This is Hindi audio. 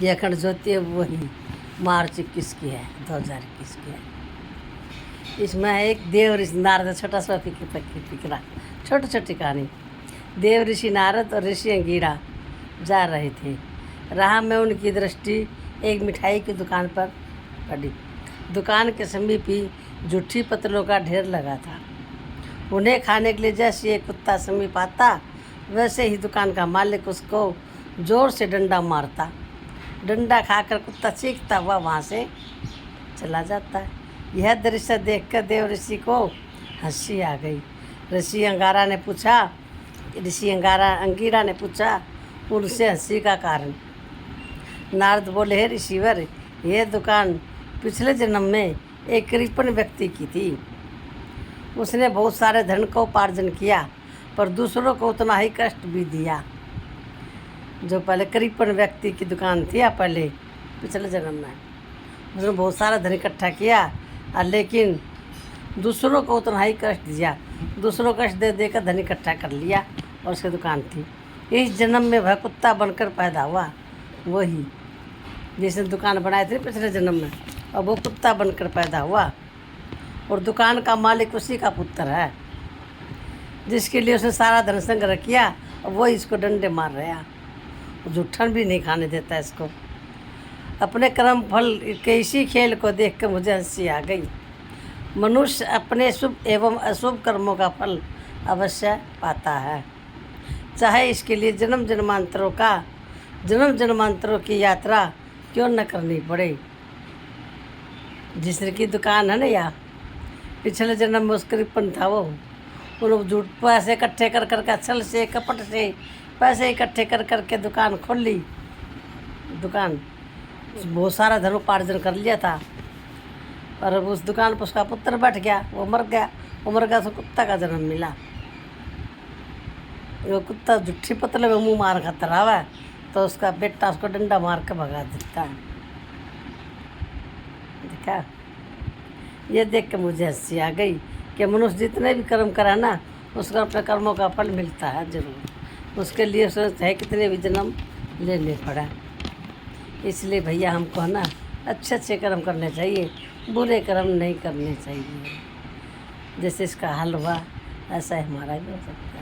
ये अखंड ज्योति है वही मार्च 21 की है, 2021 की है। इसमें है एक देव ऋषि नारद, छोटा सा फिक्रा, छोटी छोटी कहानी। देव ऋषि नारद और ऋषि अंगीरा जा रहे थे। राह में उनकी दृष्टि एक मिठाई की दुकान पर पड़ी। दुकान के समीप ही जूठी पत्तलों का ढेर लगा था। उन्हें खाने के लिए जैसे एक कुत्ता समीप आता, वैसे ही दुकान का मालिक उसको जोर से डंडा मारता। डंडा खाकर कुत्ता चीखता हुआ वहाँ से चला जाता। यह दृश्य देखकर देव ऋषि को हंसी आ गई। ऋषि अंगीरा ने पूछा उनसे हंसी का कारण। नारद बोले, हे ऋषिवर, यह दुकान पिछले जन्म में एक कृपण व्यक्ति की थी। उसने बहुत सारे धन को उपार्जन किया, पर दूसरों को उतना ही कष्ट भी दिया। जो पहले कृपण व्यक्ति की दुकान थी या पहले पिछले जन्म में उसने बहुत सारा धन इकट्ठा किया, लेकिन दूसरों को उतना ही कष्ट दिया। दूसरों को कष्ट दे देकर धन इकट्ठा कर लिया और उसकी दुकान थी। इस जन्म में वह कुत्ता बनकर पैदा हुआ, वही जिसने दुकान बनाई थी पिछले जन्म में, और वो कुत्ता बनकर पैदा हुआ। और दुकान का मालिक उसी का पुत्र है, जिसके लिए उसने सारा धन संग्रह किया, और वो इसको डंडे मार रहा। जूठन भी नहीं खाने देता इसको। अपने कर्म फल के इसी खेल को देखकर मुझे हंसी आ गई। मनुष्य अपने शुभ एवं अशुभ कर्मों का फल अवश्य पाता है, चाहे इसके लिए जन्म जन्मांतरों की यात्रा क्यों न करनी पड़े। जिसकी दुकान है ना, या पिछले जन्म में उसका कृपण था, वो लोग झूठ पैसे इकट्ठे कर करके छल से कपट से पैसे इकट्ठे कर करके दुकान खोल ली। दुकान बहुत सारा धन उपार्जन कर लिया था, पर उस दुकान पर उसका पुत्र बैठ गया, वो मर गया तो कुत्ता का जन्म मिला। वो कुत्ता जुट्ठी पतले में मुँह मार खाता रहा, तो उसका बेटा उसको डंडा मार के भगा देता है। देखा, ये देख के मुझे हंसी आ गई कि मनुष्य जितने भी कर्म करा ना, उसका अपने कर्मों का फल मिलता है जरूर। उसके लिए उसने चाहे कितने भी जन्म लेने पड़ा। इसलिए भैया हमको है ना अच्छे कर्म करने चाहिए, बुरे कर्म नहीं करने चाहिए। जैसे इसका हल हुआ, ऐसा हमारा भी हो सकता है।